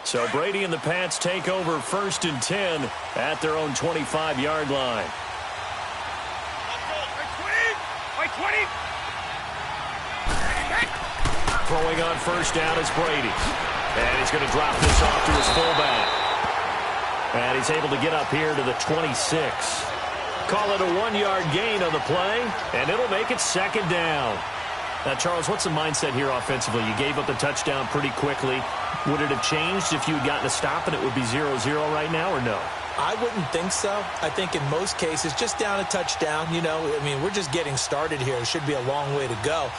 So Brady and the Pats take over 1st and 10 at their own 25-yard line. Throwing on 1st down is Brady. And he's going to drop this off to his fullback. And he's able to get up here to the 26. Call it a 1-yard gain on the play, and it'll make it 2nd down. Now, Charles, what's the mindset here offensively? You gave up the touchdown pretty quickly. Would it have changed if you had gotten a stop and it would be 0-0 right now, or no? I wouldn't think so. I think in most cases, just down a touchdown, we're just getting started here. It should be a long way to go.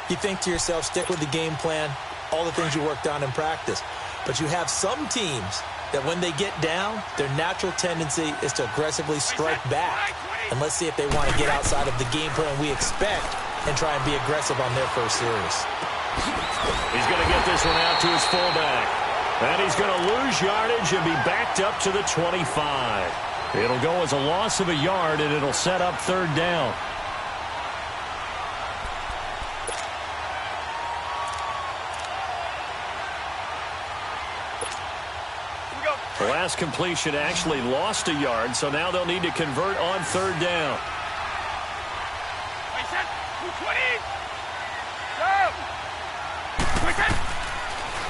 You think to yourself, stick with the game plan, all the things you worked on in practice. But you have some teams that when they get down, their natural tendency is to aggressively strike back. And let's see if they want to get outside of the game plan we expect and try and be aggressive on their first series. He's going to get this one out to his fullback. And he's going to lose yardage and be backed up to the 25. It'll go as a loss of a yard, and it'll set up 3rd down. The last completion actually lost a yard, so now they'll need to convert on 3rd down.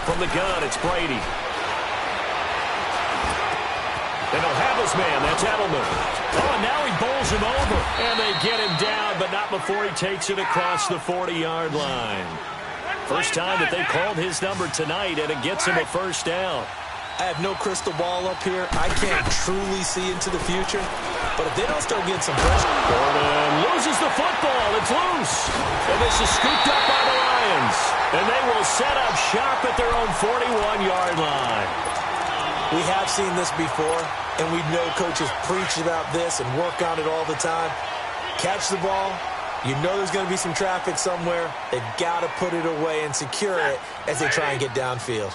From the gun, it's Brady. And he'll have his man. That's Edelman. Oh, and now he bowls him over. And they get him down, but not before he takes it across the 40-yard line. First time that they called his number tonight, and it gets him a 1st down. I have no crystal ball up here. I can't truly see into the future. But if they don't start getting some pressure. Gordon loses the football. It's loose. And this is scooped up by the Lions. And they will set up shop at their own 41-yard line. We have seen this before, and we know coaches preach about this and work on it all the time. Catch the ball. You know there's going to be some traffic somewhere. They've got to put it away and secure it as they try and get downfield.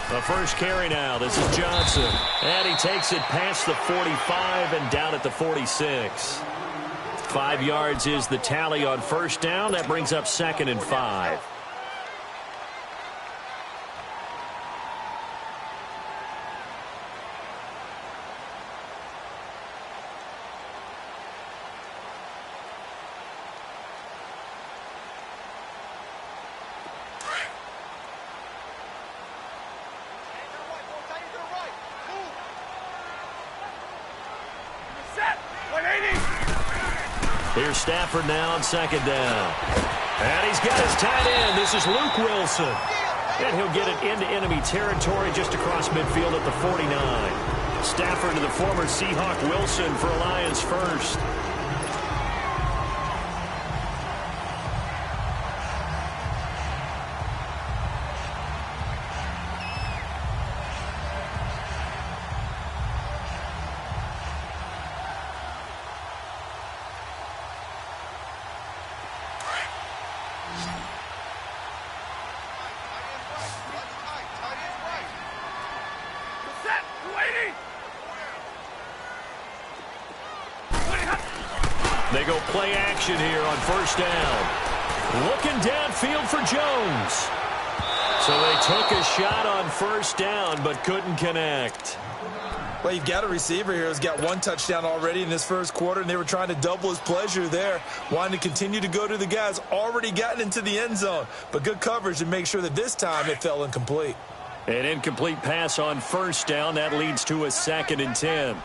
The first carry now. This is Johnson. And he takes it past the 45 and down at the 46. 5 yards is the tally on 1st down. That brings up 2nd and 5. Here's Stafford now on 2nd down. And he's got his tight end. This is Luke Wilson. And he'll get it into enemy territory just across midfield at the 49. Stafford to the former Seahawk Wilson for a Lions first. They go play action here on 1st down. Looking downfield for Jones. So they took a shot on 1st down but couldn't connect. Well, you've got a receiver here who's got 1 touchdown already in this 1st quarter, and they were trying to double his pleasure there, wanting to continue to go to the guys already gotten into the end zone. But good coverage to make sure that this time it fell incomplete. An incomplete pass on 1st down. That leads to a 2nd and 10.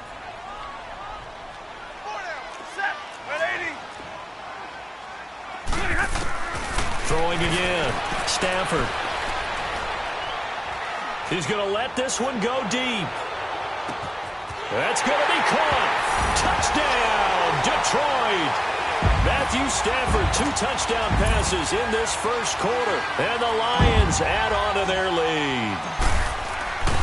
Throwing again. Stafford. He's going to let this one go deep. That's going to be caught. Touchdown, Detroit. Matthew Stafford, 2 touchdown passes in this 1st quarter. And the Lions add on to their lead.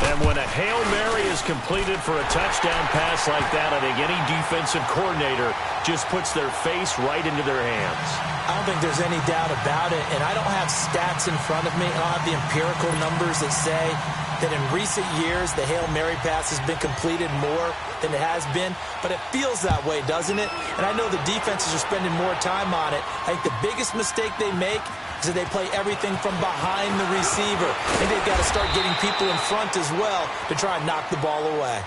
And when a Hail Mary is completed for a touchdown pass like that, I think any defensive coordinator just puts their face right into their hands. I don't think there's any doubt about it, and I don't have stats in front of me. I don't have the empirical numbers that say that in recent years the Hail Mary pass has been completed more than it has been, but it feels that way, doesn't it? And I know the defenses are spending more time on it. I think the biggest mistake they make is that they play everything from behind the receiver. I think they've got to start getting people in front as well to try and knock the ball away.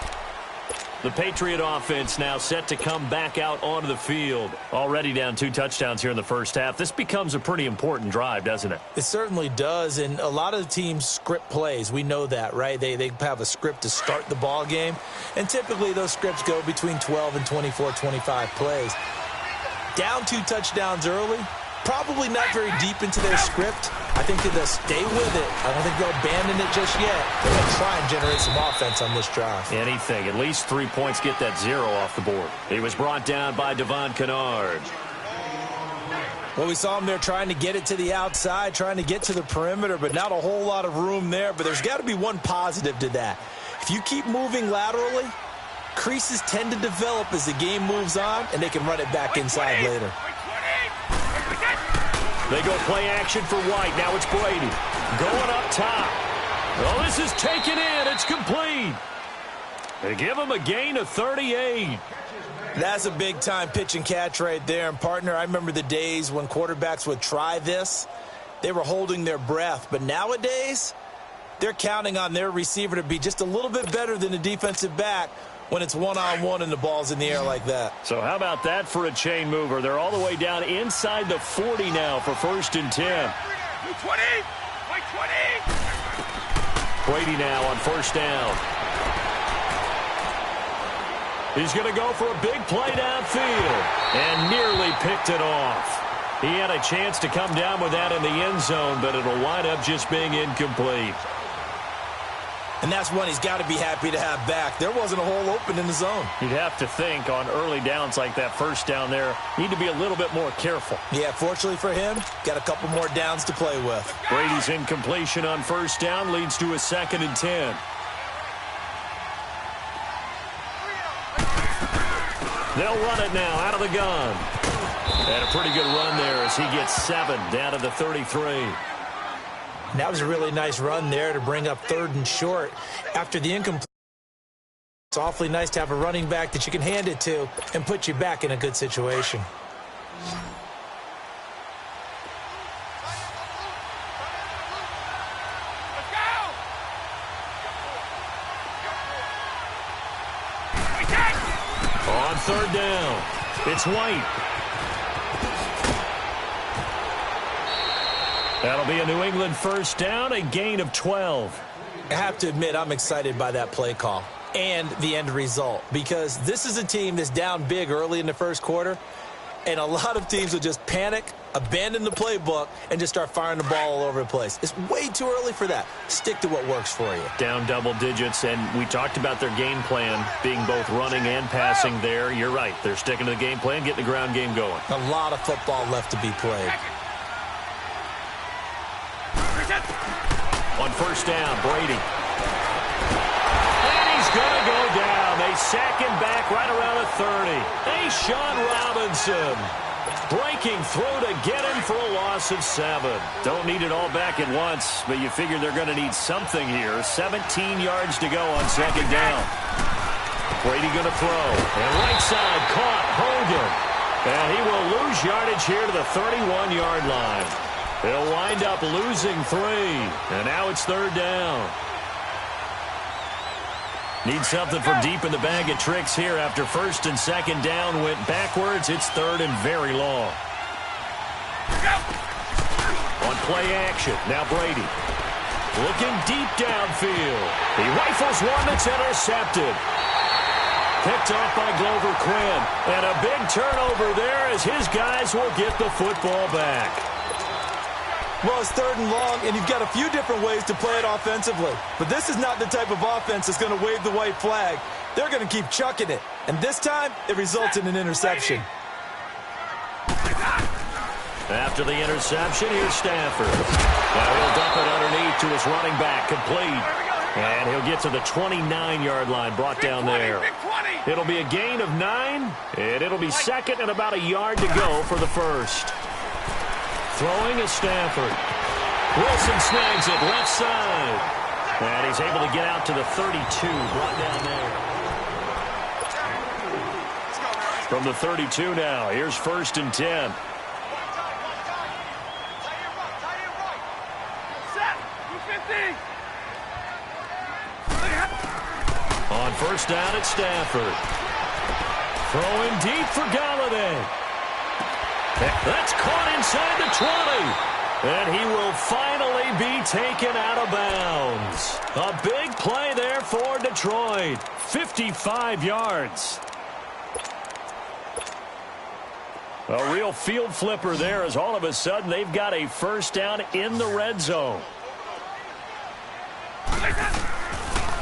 The Patriot offense now set to come back out onto the field. Already down 2 touchdowns here in the first half. This becomes a pretty important drive, doesn't it? It certainly does, and a lot of the teams script plays. We know that, right? They have a script to start the ball game, and typically those scripts go between 12 and 24, 25 plays. Down 2 touchdowns early, probably not very deep into their script. I think that they'll stay with it. I don't think they'll abandon it just yet. They're going to try and generate some offense on this drive. Anything. At least 3 points, get that 0 off the board. He was brought down by Devon Kennard. Well, we saw him there trying to get it to the outside, trying to get to the perimeter, but not a whole lot of room there. But there's got to be one positive to that. If you keep moving laterally, creases tend to develop as the game moves on, and they can run it back inside later. They go play action for White. Now it's Brady going up top. Oh, this is taken in. It's complete. They give him a gain of 38. That's a big-time pitch and catch right there. And, partner, I remember the days when quarterbacks would try this. They were holding their breath. But nowadays, they're counting on their receiver to be just a little bit better than the defensive back when it's one-on-one and the ball's in the air like that. So how about that for a chain mover? They're all the way down inside the 40 now for 1st and 10. 20! Brady now on 1st down. He's going to go for a big play downfield and nearly picked it off. He had a chance to come down with that in the end zone, but it'll wind up just being incomplete. And that's one he's got to be happy to have back. There wasn't a hole open in the zone. You'd have to think on early downs like that 1st down there, need to be a little bit more careful. Yeah, fortunately for him, got a couple more downs to play with. Brady's incompletion on 1st down leads to a 2nd and 10. They'll run it now out of the gun. And a pretty good run there as he gets 7 down to the 33. That was a really nice run there to bring up 3rd and short. After the incomplete, it's awfully nice to have a running back that you can hand it to and put you back in a good situation. On 3rd down, it's White. That'll be a New England 1st down, a gain of 12. I have to admit, I'm excited by that play call and the end result, because this is a team that's down big early in the 1st quarter, and a lot of teams will just panic, abandon the playbook, and just start firing the ball all over the place. It's way too early for that. Stick to what works for you. Down double digits, and we talked about their game plan being both running and passing there. You're right. They're sticking to the game plan, getting the ground game going. A lot of football left to be played. On 1st down, Brady. And he's going to go down. They sack him back right around the 30. A'Shawn Robinson breaking through to get him for a loss of 7. Don't need it all back at once, but you figure they're going to need something here. 17 yards to go on 2nd down. Brady going to throw. And right side caught Hogan. And he will lose yardage here to the 31-yard line. He'll wind up losing 3, and now it's 3rd down. Need something from deep in the bag of tricks here after 1st and 2nd down went backwards. It's 3rd and very long. On play action, now Brady. Looking deep downfield. He rifles one that's intercepted. Picked off by Glover Quinn. And a big turnover there as his guys will get the football back. Well, it's 3rd and long, and you've got a few different ways to play it offensively. But this is not the type of offense that's going to wave the white flag. They're going to keep chucking it. And this time, it results in an interception. After the interception, here's Stafford. Now he'll dump it underneath to his running back, complete. And he'll get to the 29-yard line, brought down there. It'll be a gain of 9, and it'll be 2nd and about a yard to go for the 1st. Throwing is Stafford. Wilson snags it left side. And he's able to get out to the 32, brought down there. From the 32 now, here's 1st and 10. On 1st down at Stafford. Throwing deep for Galladay. That's caught inside the 20. And he will finally be taken out of bounds. A big play there for Detroit. 55 yards. A real field flipper there as all of a sudden they've got a 1st down in the red zone.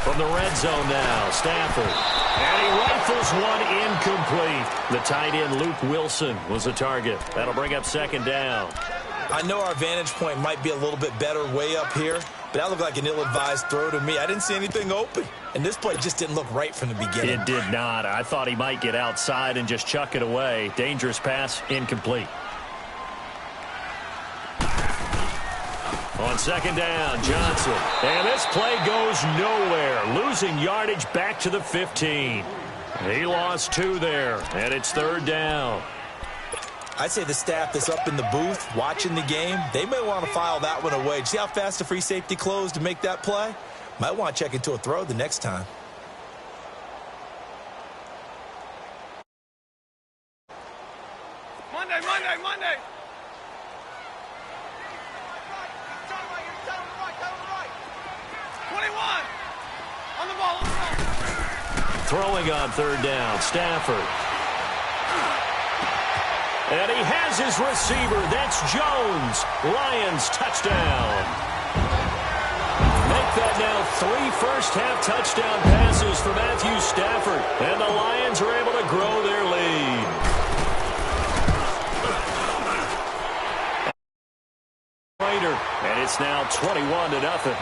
From the red zone now, Stafford. And he rifles one incomplete. The tight end, Luke Wilson, was the target. That'll bring up 2nd down. I know our vantage point might be a little bit better way up here, but that looked like an ill-advised throw to me. I didn't see anything open, and this play just didn't look right from the beginning. It did not. I thought he might get outside and just chuck it away. Dangerous pass, incomplete. On 2nd down, Johnson. And this play goes nowhere. Losing yardage back to the 15. He lost 2 there, and it's 3rd down. I'd say the staff that's up in the booth watching the game, they may want to file that one away. See how fast the free safety closed to make that play? Might want to check into a throw the next time. Monday. 21. On the ball. Throwing on 3rd down, Stafford. And he has his receiver. That's Jones. Lions touchdown. Make that now 3 first-half touchdown passes for Matthew Stafford. And the Lions are able to grow their lead. Later, and it's now 21-0.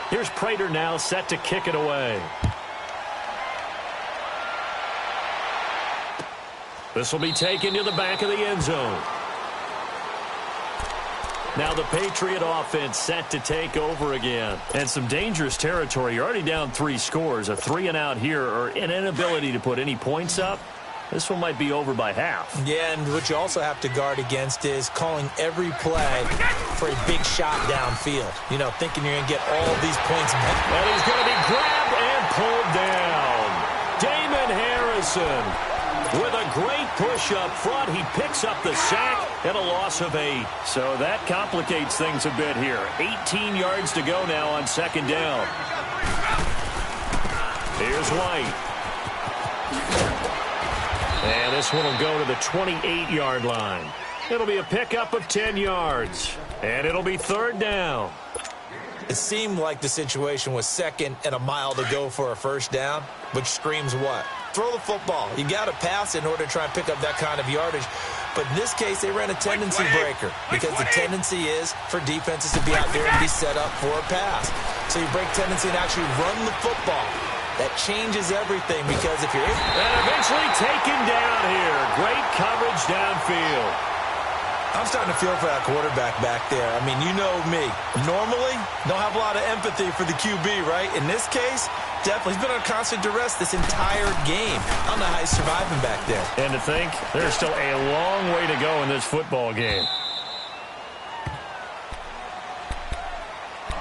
Here's Prater now set to kick it away. This will be taken to the back of the end zone. Now the Patriot offense set to take over again. And some dangerous territory. You're already down 3 scores. A 3-and-out here or an inability to put any points up. This one might be over by half. Yeah, and what you also have to guard against is calling every play for a big shot downfield. You know, thinking you're going to get all these points back. And he's going to be grabbed and pulled down. Damon Harrison with a great push up front. He picks up the sack and a loss of 8. So that complicates things a bit here. 18 yards to go now on 2nd down. Here's White. And this one will go to the 28-yard line. It'll be a pickup of 10 yards. And it'll be 3rd down. It seemed like the situation was 2nd and a mile to go for a 1st down, which screams what? Throw the football. You got to pass in order to try and pick up that kind of yardage. But in this case, they ran a tendency breaker because the tendency is for defenses to be out there and be set up for a pass. So you break tendency and actually run the football. That changes everything because if you're... And eventually taken down here. Great coverage downfield. I'm starting to feel for that quarterback back there. I mean, you know me. Normally, don't have a lot of empathy for the QB, right? In this case, definitely. He's been under constant duress this entire game. I don't know how he's surviving back there. And to think, there's still a long way to go in this football game.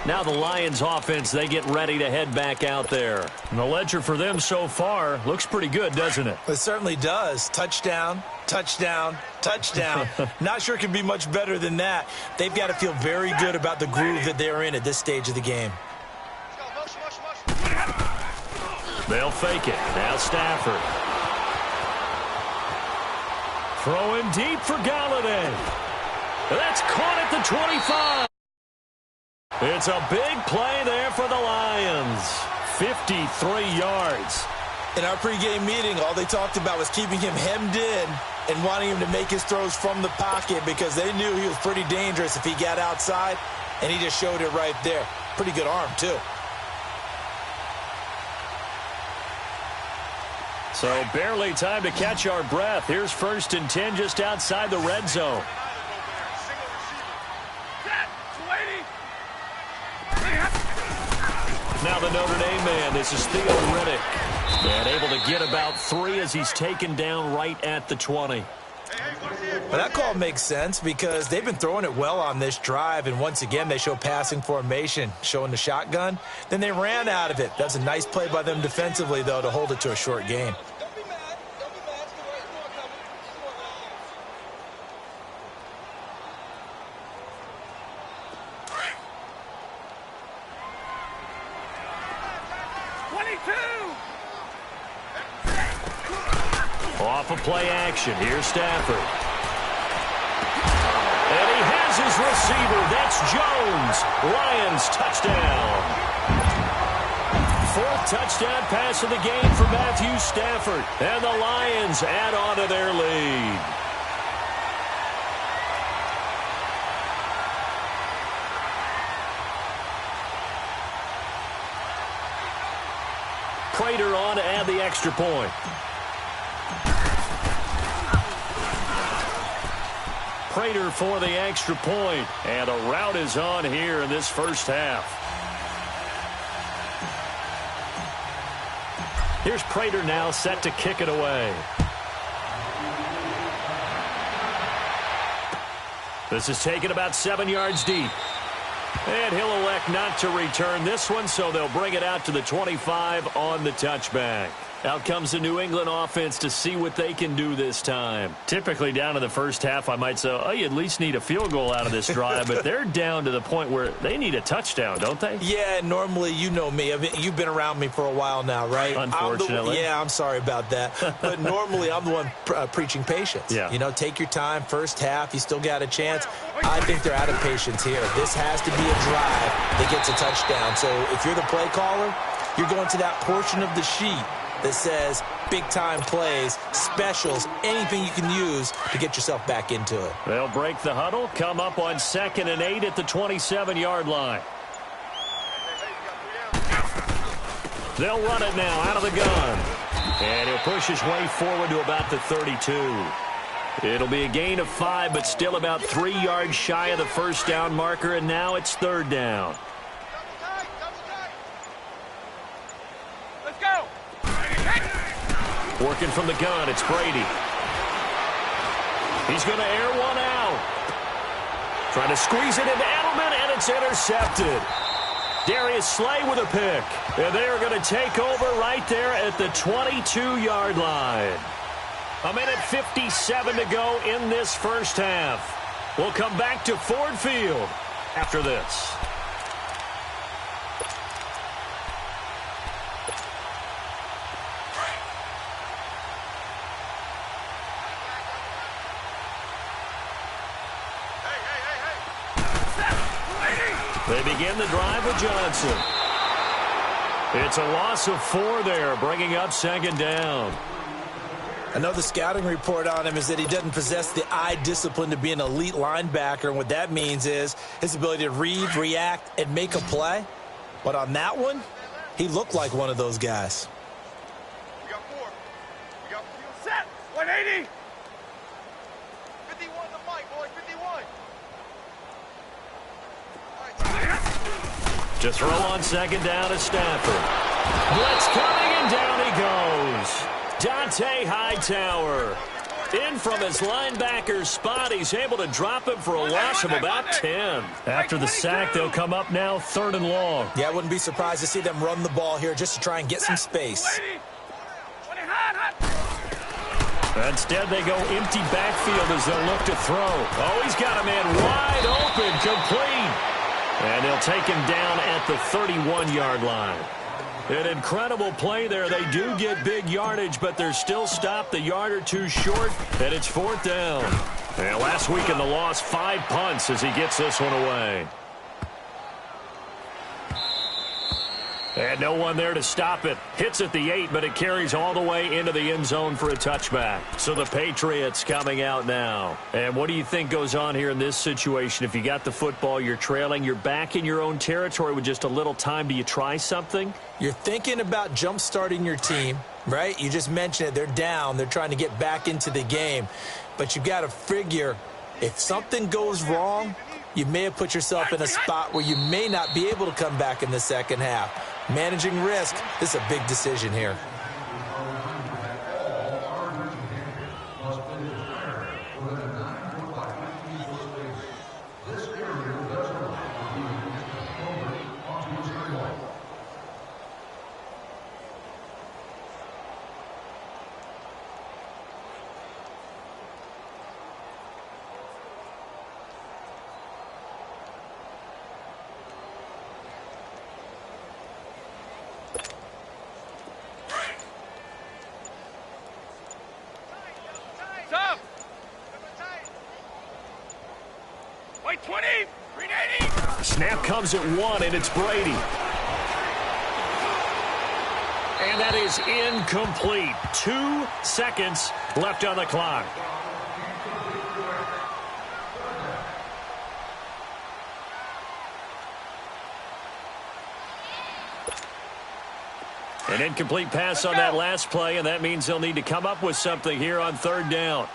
Now the Lions offense, they get ready to head back out there. And the ledger for them so far looks pretty good, doesn't it? It certainly does. Touchdown, touchdown, touchdown. Not sure it can be much better than that. They've got to feel very good about the groove that they're in at this stage of the game. They'll fake it. Now Stafford. Throwing deep for Galladay. That's caught at the 25. It's a big play there for the Lions. 53 yards. In our pregame meeting, all they talked about was keeping him hemmed in and wanting him to make his throws from the pocket because they knew he was pretty dangerous if he got outside, and he just showed it right there. Pretty good arm, too. So barely time to catch our breath. Here's 1st and 10 just outside the red zone. Now the Notre Dame man, this is Theo Riddick. And able to get about 3 as he's taken down right at the 20. Well, that call makes sense because they've been throwing it well on this drive, and once again they show passing formation, showing the shotgun. Then they ran out of it. That's a nice play by them defensively, though, to hold it to a short game. Off of play action. Here's Stafford. And he has his receiver. That's Jones. Lions touchdown. 4th touchdown pass of the game for Matthew Stafford. And the Lions add on to their lead. Prater on to add the extra point. Prater for the extra point. And a rout is on here in this first half. Here's Prater now set to kick it away. This is taken about 7 yards deep. And he'll elect not to return this one, so they'll bring it out to the 25 on the touchback. Out comes the New England offense to see what they can do this time. Typically down to the first half, I might say, oh, you at least need a field goal out of this drive, but they're down to the point where they need a touchdown, don't they? Yeah, normally, you know me. You've been around me for a while now, right? Unfortunately. I'm sorry about that. But normally, I'm the one preaching patience. Yeah. You know, take your time. First half, you still got a chance. I think they're out of patience here. This has to be a drive that gets a touchdown. So if you're the play caller, you're going to that portion of the sheet that says big-time plays, specials, anything you can use to get yourself back into it. They'll break the huddle, come up on 2nd and 8 at the 27-yard line. They'll run it now out of the gun. And he'll push his way forward to about the 32. It'll be a gain of 5, but still about 3 yards shy of the first down marker, and now it's 3rd down. Working from the gun, it's Brady. He's going to air one out. Trying to squeeze it into Edelman, and it's intercepted. Darius Slay with a pick. And they are going to take over right there at the 22-yard line. 1:57 to go in this first half. We'll come back to Ford Field after this. They begin the drive with Johnson. It's a loss of 4 there, bringing up 2nd down. I know the scouting report on him is that he doesn't possess the eye discipline to be an elite linebacker, and what that means is his ability to read, react, and make a play. But on that one, he looked like one of those guys. We got 4. We got 4. Set. 180. 51 to Mike, boy. 51. To throw on 2nd down to Stafford. Blitz coming, and down he goes. Dante Hightower. In from his linebacker's spot. He's able to drop him for a loss of about 10. After the sack, they'll come up now 3rd and long. Yeah, I wouldn't be surprised to see them run the ball here just to try and get some space. Instead, they go empty backfield as they'll look to throw. Oh, he's got a man wide open, complete. And they'll take him down at the 31-yard line. An incredible play there. They do get big yardage, but they're still stopped a yard or 2 short, and it's 4th down. And last week in the loss, 5 punts as he gets this one away. And no one there to stop it. Hits at the 8, but it carries all the way into the end zone for a touchback. So the Patriots coming out now. And what do you think goes on here in this situation? If you got the football, you're trailing, you're back in your own territory with just a little time. Do you try something? You're thinking about jump-starting your team, right? You just mentioned it. They're down. They're trying to get back into the game. But you've got to figure if something goes wrong, you may have put yourself in a spot where you may not be able to come back in the second half. Managing risk, this is a big decision here. White 20, green 80. Snap comes at 1, and it's Brady. And that is incomplete. 2 seconds left on the clock. An incomplete pass on that last play, and that means they'll need to come up with something here on 3rd down.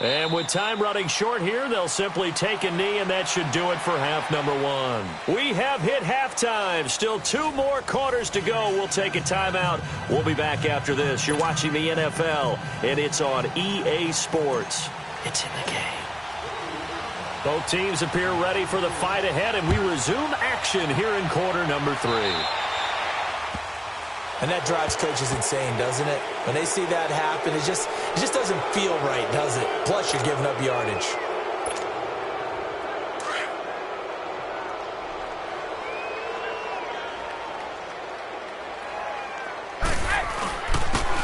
And with time running short here, they'll simply take a knee, and that should do it for half number 1. We have hit halftime. Still 2 more quarters to go. We'll take a timeout. We'll be back after this. You're watching the NFL, and it's on EA Sports. It's in the game. Both teams appear ready for the fight ahead, and we resume action here in quarter number 3. And that drives coaches insane, doesn't it? When they see that happen, it just doesn't feel right, does it? Plus, you're giving up yardage.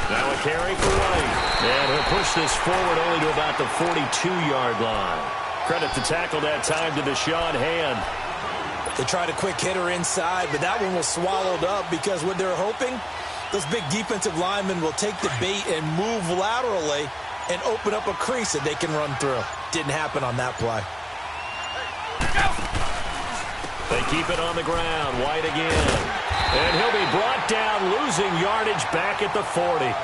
Now a carry for White. And he'll push this forward only to about the 42-yard line. Credit the tackle that time to Deshaun Hand. They tried a quick hitter inside, but that one was swallowed up because what they're hoping, those big defensive linemen will take the bait and move laterally and open up a crease that they can run through. Didn't happen on that play. They keep it on the ground. White again. And he'll be brought down, losing yardage back at the 40.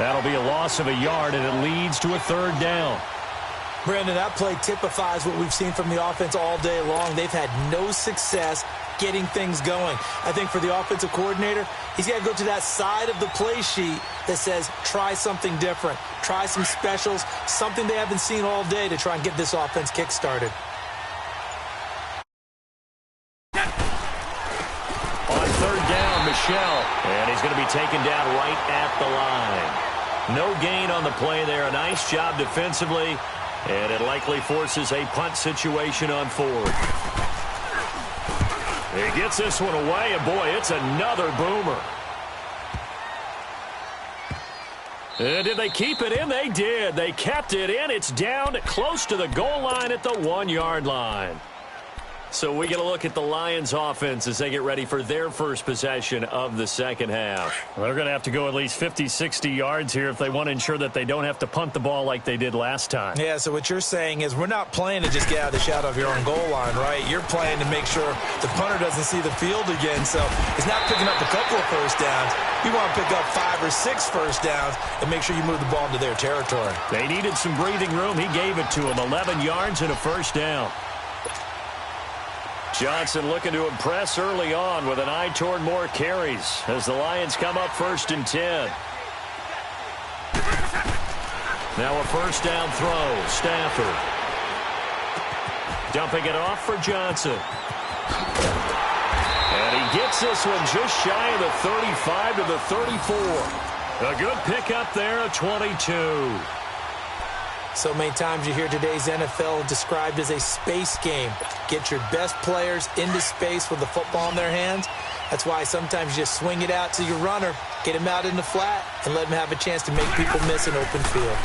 That'll be a loss of a yard, and it leads to a 3rd down. Brandon, that play typifies what we've seen from the offense all day long. They've had no success getting things going. I think for the offensive coordinator, he's got to go to that side of the play sheet that says, try something different. Try some specials, something they haven't seen all day to try and get this offense kick-started. On 3rd down, Michel. And he's going to be taken down right at the line. No gain on the play there. A nice job defensively. And it likely forces a punt situation on 4th. He gets this one away, and boy, it's another boomer. And did they keep it in? They did. They kept it in. It's down close to the goal line at the 1-yard line. So we get a look at the Lions offense as they get ready for their first possession of the second half. Well, they're going to have to go at least 50, 60 yards here if they want to ensure that they don't have to punt the ball like they did last time. Yeah, so what you're saying is we're not playing to just get out of the shadow of your own goal line, right? You're playing to make sure the punter doesn't see the field again. So it's not picking up a couple of first downs. You want to pick up 5 or 6 first downs and make sure you move the ball into their territory. They needed some breathing room. He gave it to them. 11 yards and a first down. Johnson looking to impress early on with an eye toward more carries as the Lions come up 1st and 10. Now a first down throw. Stafford. Dumping it off for Johnson. And he gets this one just shy of the 35 to the 34. A good pickup there, a 22. So many times you hear today's NFL described as a space game. Get your best players into space with the football in their hands. That's why sometimes you just swing it out to your runner, get him out in the flat, and let him have a chance to make people miss an open field.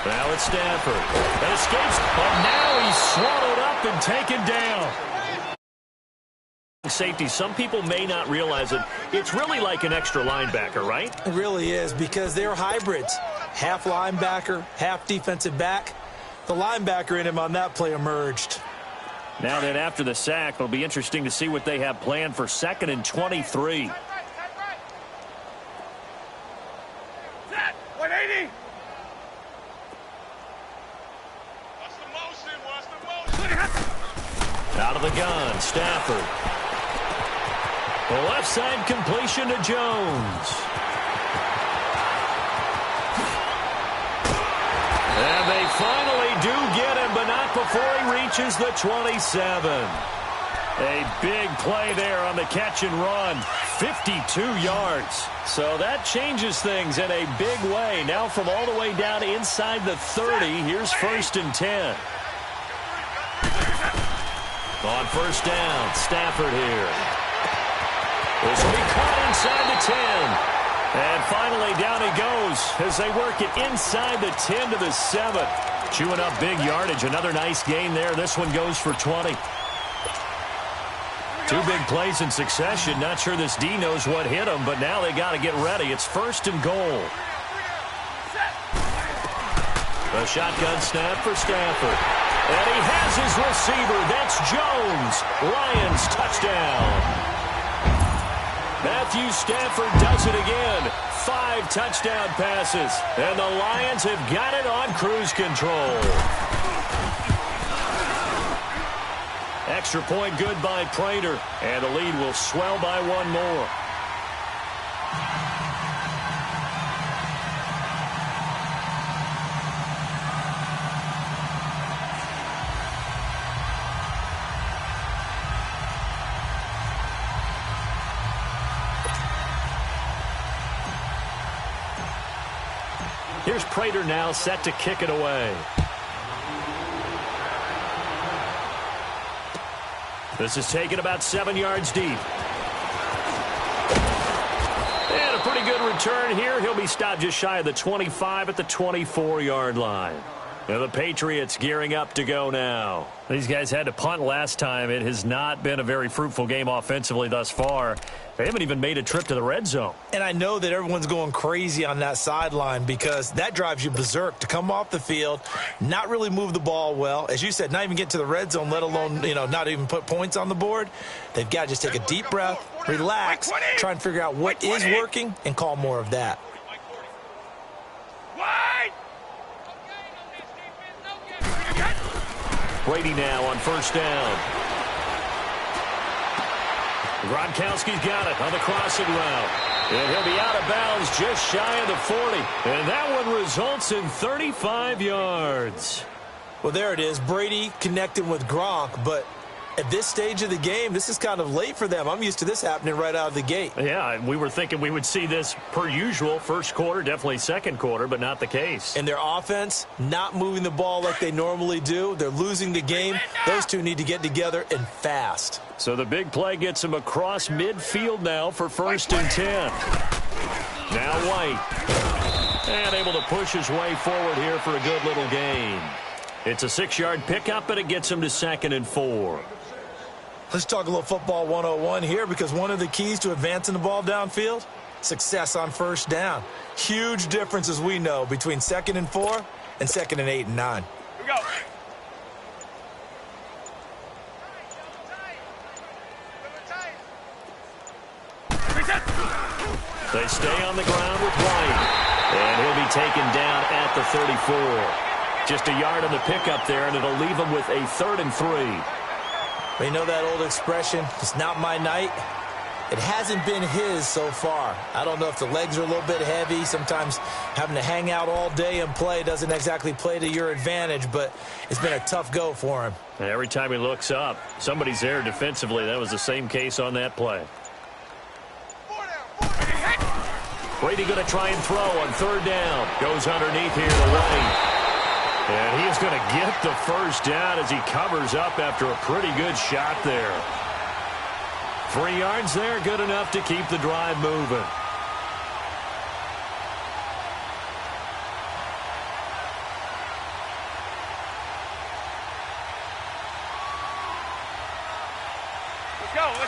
Now it's Stafford. That escapes, but now he's swallowed up and taken down. Safety, some people may not realize it. It's really like an extra linebacker, right? It really is, because they're hybrids. Half linebacker, half defensive back. The linebacker in him on that play emerged. Now then, after the sack, it'll be interesting to see what they have planned for 2nd and 23. Set. 180. Watch the motion. Out of the gun, Stafford. The left side completion to Jones. And they finally do get him, but not before he reaches the 27. A big play there on the catch and run. 52 yards. So that changes things in a big way. Now from all the way down inside the 30, here's 1st and 10. On 1st down, Stafford here. This will be caught inside the 10. And finally, down he goes as they work it inside the 10 to the 7. Chewing up big yardage. Another nice gain there. This one goes for 20. 2 big plays in succession. Not sure this D knows what hit him, but now they got to get ready. It's 1st and goal. The shotgun snap for Stafford. And he has his receiver. That's Jones. Lions touchdown. Matthew Stafford does it again. 5 touchdown passes. And the Lions have got it on cruise control. Extra point good by Prater. And the lead will swell by 1 more. Here's Prater now set to kick it away. This is taken about 7 yards deep. And a pretty good return here. He'll be stopped just shy of the 25 at the 24-yard line. Now the Patriots gearing up to go now. These guys had to punt last time. It has not been a very fruitful game offensively thus far. They haven't even made a trip to the red zone. And I know that everyone's going crazy on that sideline because that drives you berserk to come off the field, not really move the ball well. As you said, not even get to the red zone, let alone, not even put points on the board. They've got to just take a deep breath, relax, try and figure out what is working, and call more of that. Brady now on 1st down. Gronkowski's got it on the crossing route. And he'll be out of bounds just shy of the 40. And that one results in 35 yards. Well, there it is. Brady connecting with Gronk, but at this stage of the game, this is kind of late for them. I'm used to this happening right out of the gate. Yeah, we were thinking we would see this per usual. 1st quarter, definitely 2nd quarter, but not the case. And their offense not moving the ball like they normally do. They're losing the game. Those two need to get together and fast. So the big play gets him across midfield now for 1st and 10. Now White. And able to push his way forward here for a good little gain. It's a 6-yard pickup, but it gets him to 2nd and 4. Let's talk a little football 101 here, because one of the keys to advancing the ball downfield, success on 1st down. Huge difference, as we know, between 2nd and 4 and 2nd and 8 and 9. Here we go. They stay on the ground with White. And he'll be taken down at the 34. Just a yard on the pickup there, and it'll leave him with a 3rd and 3. You know that old expression, it's not my night? It hasn't been his so far. I don't know if the legs are a little bit heavy. Sometimes having to hang out all day and play doesn't exactly play to your advantage, but it's been a tough go for him. And every time he looks up, somebody's there defensively. That was the same case on that play. Brady going to try and throw on 3rd down. Goes underneath here to White. And he is going to get the 1st down as he covers up after a pretty good shot there. 3 yards there, good enough to keep the drive moving.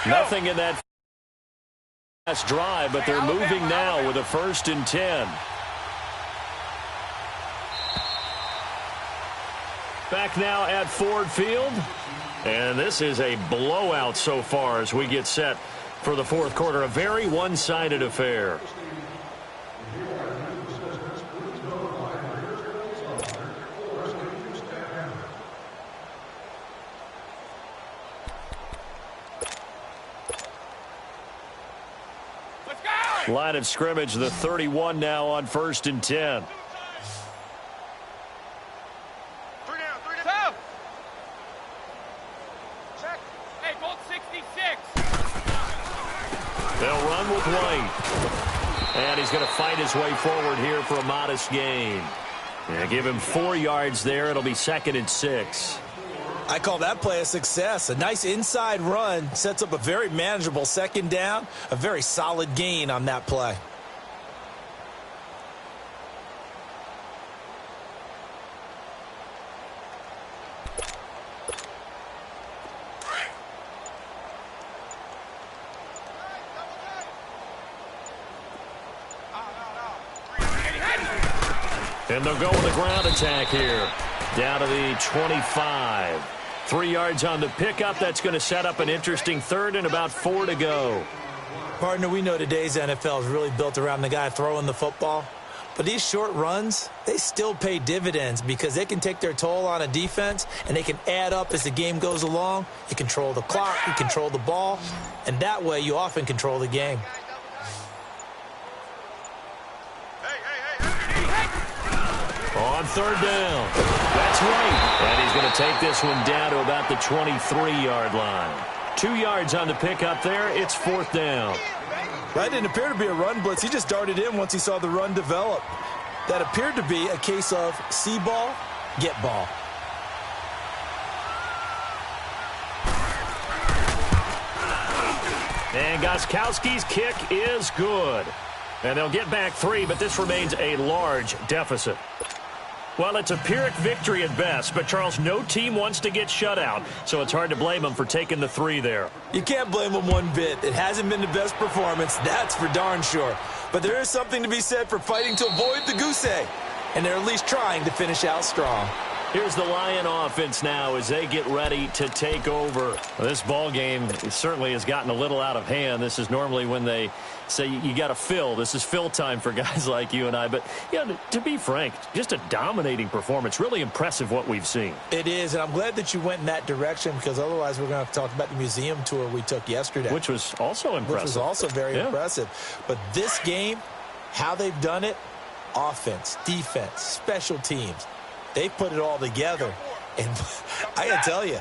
Nothing in that last drive, but they're moving now with a 1st and 10. Back now at Ford Field. And this is a blowout so far as we get set for the 4th quarter. A very one-sided affair. Line of scrimmage, the 31 now on 1st and 10. They'll run with White. And he's going to fight his way forward here for a modest gain. And give him 4 yards there. It'll be 2nd and 6. I call that play a success. A nice inside run sets up a very manageable 2nd down. A very solid gain on that play. And they'll go with a ground attack here. Down to the 25. 3 yards on the pickup. That's going to set up an interesting 3rd and about 4 to go. Partner, we know today's NFL is really built around the guy throwing the football. But these short runs, they still pay dividends because they can take their toll on a defense and they can add up as the game goes along. You control the clock, you control the ball, and that way you often control the game. On 3rd down. That's right. And he's going to take this one down to about the 23-yard line. 2 yards on the pickup there. It's 4th down. That didn't appear to be a run blitz. He just darted in once he saw the run develop. That appeared to be a case of see ball, get ball. And Gostkowski's kick is good. And they'll get back 3, but this remains a large deficit. Well, it's a Pyrrhic victory at best, but, Charles, no team wants to get shut out, so it's hard to blame them for taking the 3 there. You can't blame them one bit. It hasn't been the best performance, that's for darn sure. But there is something to be said for fighting to avoid the goose egg, and they're at least trying to finish out strong. Here's the Lion offense now as they get ready to take over. Well, this ball game certainly has gotten a little out of hand. This is normally when they say you got to fill. This is fill time for guys like you and I. But, you know, to be frank, just a dominating performance. Really impressive what we've seen. It is, and I'm glad that you went in that direction because otherwise we're going to have to talk about the museum tour we took yesterday. Which was also impressive. Which was also very impressive. But this game, how they've done it, offense, defense, special teams, they put it all together. And I got to tell you,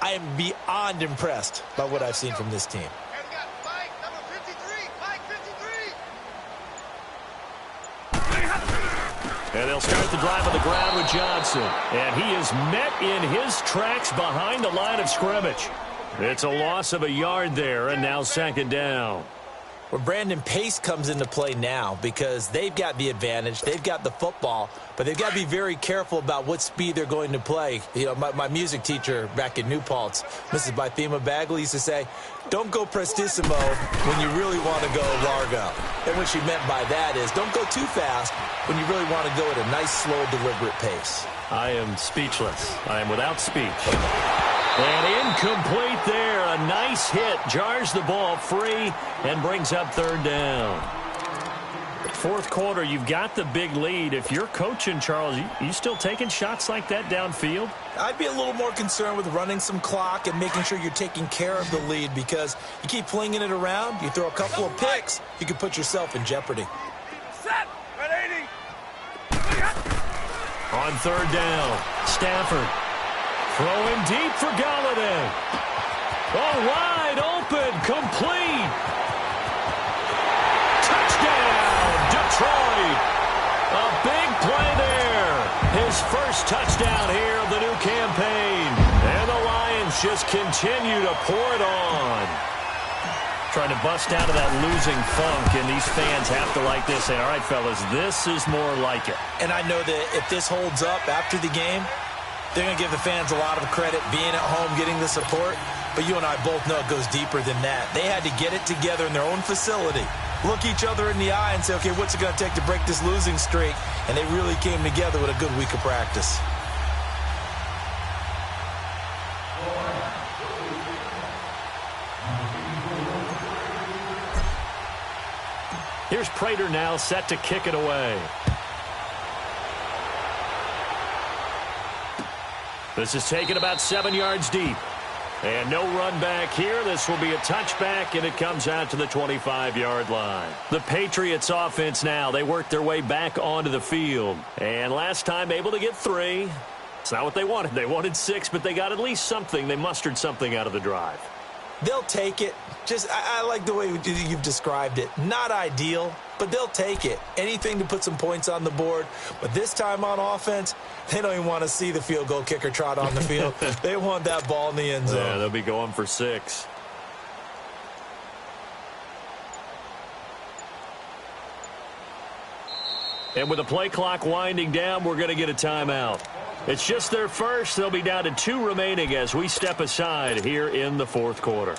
I am beyond impressed by what I've seen from this team. And they'll start the drive on the ground with Johnson. And he is met in his tracks behind the line of scrimmage. It's a loss of a yard there, and now 2nd down. Well, Brandon, pace comes into play now because they've got the advantage. They've got the football, but they've got to be very careful about what speed they're going to play. You know, my music teacher back in New Paltz, Mrs. Bythema Bagley, used to say, don't go prestissimo when you really want to go largo. And what she meant by that is don't go too fast when you really want to go at a nice, slow, deliberate pace. I am speechless. I am without speech. And incomplete there. A nice hit. Jars the ball free and brings up 3rd down. 4th quarter, you've got the big lead. If you're coaching, Charles, you still taking shots like that downfield? I'd be a little more concerned with running some clock and making sure you're taking care of the lead because you keep flinging it around, you throw a couple of picks, you can put yourself in jeopardy. Set! 180! On 3rd down, Stafford. Throwing deep for Golladay. Oh, wide open, complete. Touchdown, Detroit. A big play there. His first touchdown here of the new campaign. And the Lions just continue to pour it on. Trying to bust out of that losing funk, and these fans have to like this. Say, all right, fellas, this is more like it. And I know that if this holds up after the game, they're going to give the fans a lot of credit being at home, getting the support. But you and I both know it goes deeper than that. They had to get it together in their own facility, look each other in the eye and say, okay, what's it going to take to break this losing streak? And they really came together with a good week of practice. Here's Prater now set to kick it away. This is taken about 7 yards deep. And no run back here. This will be a touchback, and it comes out to the 25-yard line. The Patriots offense now, they worked their way back onto the field. And last time able to get 3. It's not what they wanted. They wanted 6, but they got at least something. They mustered something out of the drive. They'll take it. I like the way you've described it. Not ideal, but they'll take it. Anything to put some points on the board. But this time on offense, they don't even want to see the field goal kicker trot on the field. They want that ball in the end zone. Yeah, they'll be going for 6. And with the play clock winding down, we're going to get a timeout. It's just their first. They'll be down to 2 remaining as we step aside here in the fourth quarter.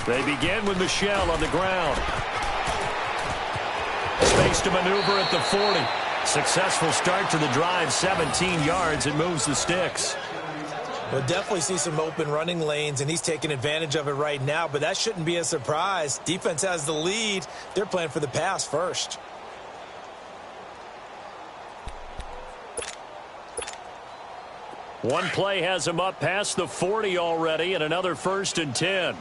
They begin with Michel on the ground. Space to maneuver at the 40. Successful start to the drive, 17 yards. It moves the sticks. We'll definitely see some open running lanes, and he's taking advantage of it right now, but that shouldn't be a surprise. Defense has the lead. They're playing for the pass first. One play has him up past the 40 already, and another 1st and 10.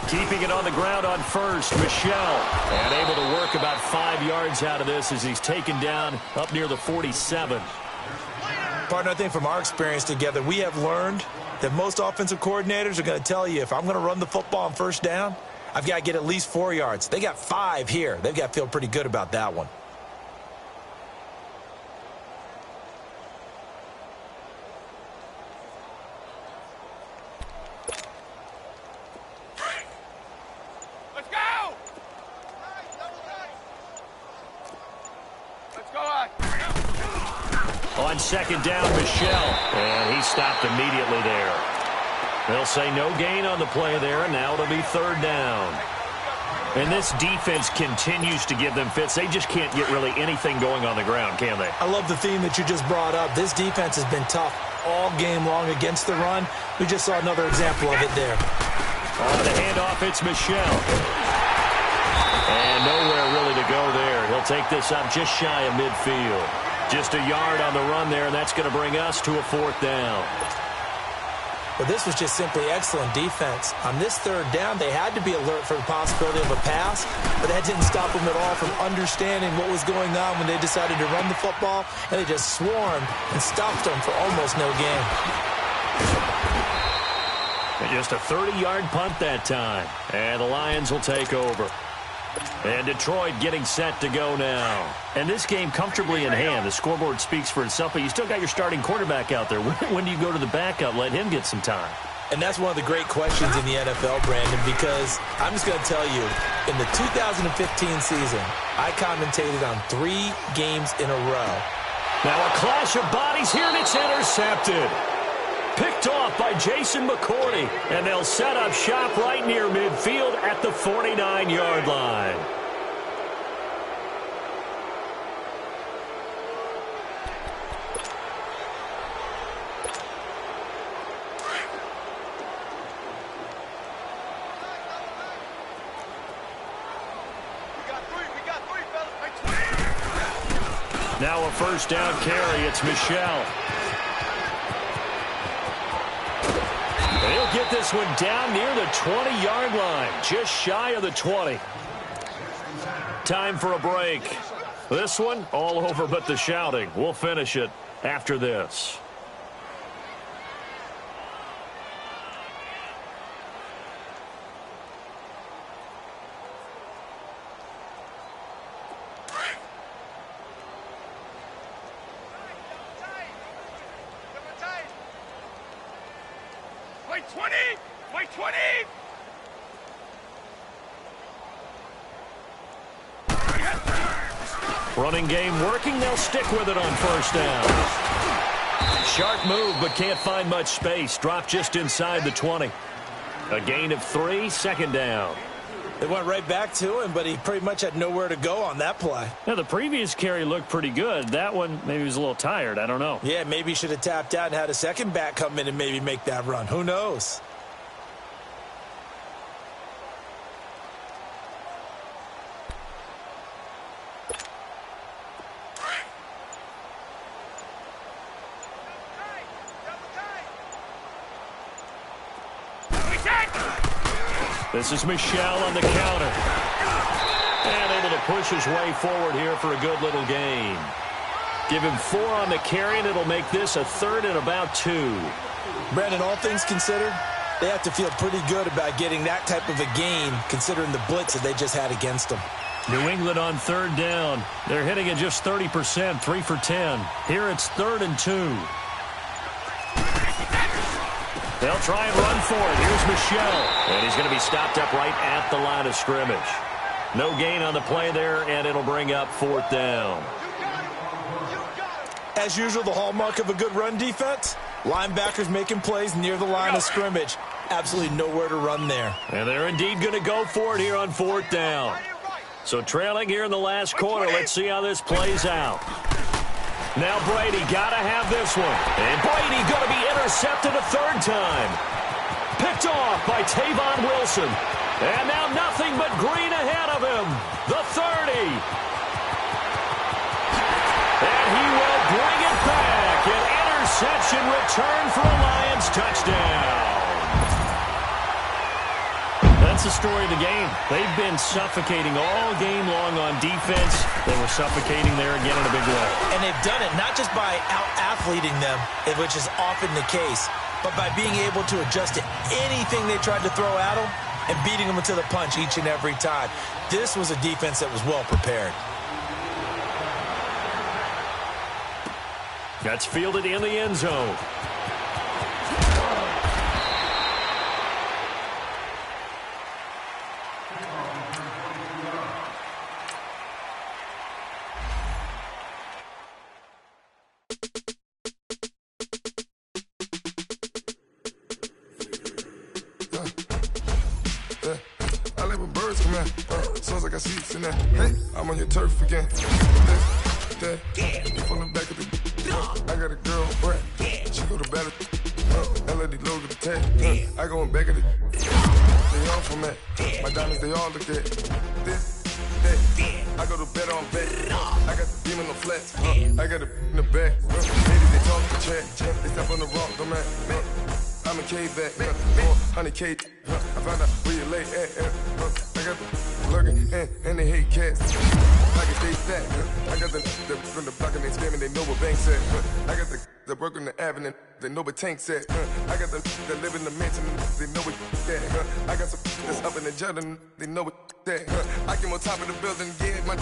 Keeping it on the ground on first, Michel. And able to work about 5 yards out of this as he's taken down up near the 47. Partner, I think from our experience together, we have learned that most offensive coordinators are going to tell you, if I'm going to run the football on first down, I've got to get at least 4 yards. They got 5 here. They've got to feel pretty good about that one. On second down, Michel. And he stopped immediately there. They'll say no gain on the play there, and now it'll be 3rd down. And this defense continues to give them fits. They just can't get really anything going on the ground, can they? I love the theme that you just brought up. This defense has been tough all game long against the run. We just saw another example of it there. On the handoff, it's Michel. And nowhere really to go there. He'll take this up just shy of midfield. Just a yard on the run there, and that's going to bring us to a 4th down. Well, this was just simply excellent defense. On this 3rd down, they had to be alert for the possibility of a pass, but that didn't stop them at all from understanding what was going on when they decided to run the football, and they just swarmed and stopped them for almost no gain. And just a 30-yard punt that time, and the Lions will take over. And Detroit getting set to go now. And this game comfortably in hand. The scoreboard speaks for itself, but you still got your starting quarterback out there. When do you go to the backup? Let him get some time. And that's one of the great questions in the NFL, Brandon, because I'm just going to tell you, in the 2015 season, I commentated on 3 games in a row. Now a clash of bodies here, and it's intercepted. Picked off by Jason McCourty, and they'll set up shop right near midfield at the 49-yard line. Now a 1st down carry. It's Michel. And he'll get this one down near the 20-yard line, just shy of the 20. Time for a break. This one, all over but the shouting. We'll finish it after this. Play 20! Play 20! Running game working. They'll stick with it on first down. Sharp move, but can't find much space. Dropped just inside the 20. A gain of 3, second down. They went right back to him, but he pretty much had nowhere to go on that play. Now, the previous carry looked pretty good. That one, maybe he was a little tired. I don't know. Yeah, maybe he should have tapped out and had a second back come in and maybe make that run. Who knows? This is Michel on the counter. And able to push his way forward here for a good little gain. Give him 4 on the carry, and it'll make this a 3rd and about 2. Brandon, all things considered, they have to feel pretty good about getting that type of a gain, considering the blitz that they just had against them. New England on 3rd down. They're hitting at just 30%, 3 for 10. Here it's 3rd and 2. They'll try and run for it. Here's Michel. And he's going to be stopped up right at the line of scrimmage. No gain on the play there, and it'll bring up 4th down. As usual, the hallmark of a good run defense, linebackers making plays near the line of scrimmage. Absolutely nowhere to run there. And they're indeed going to go for it here on 4th down. So trailing here in the last quarter. Let's see how this plays out. Now Brady got to have this one. And Brady going to be intercepted a 3rd time. Picked off by Tavon Wilson. And now nothing but green ahead of him. The 30. And he will bring it back. An interception return for a Lions touchdown. That's the story of the game. They've been suffocating all game long on defense. They were suffocating there again in a big way. And they've done it not just by out-athleting them, which is often the case, but by being able to adjust to anything they tried to throw at them and beating them to the punch each and every time. This was a defense that was well prepared. That's fielded in the end zone. Hey, I'm on your turf again. Pulling back at the. I got a girl, right? She go to battle. LAD logo the tag. I go in back at it. They all from that. My diamonds, they all look at this. That. I go to bed on bed. I got the demon on flats. I got it in the back. Ladies, they talk the chat. They step on the rock, the man. I'm a K-back, 400K. I found out where you lay at. I got the lurking and they hate cats. I can stay fat. I got the from the block and they scamming, they know what banks at. I got the work on the avenue, they know what tanks at. I got the live in the mansion, they know what that. I got some that's up in the jungle, they know what that. I came on top of the building, yeah, my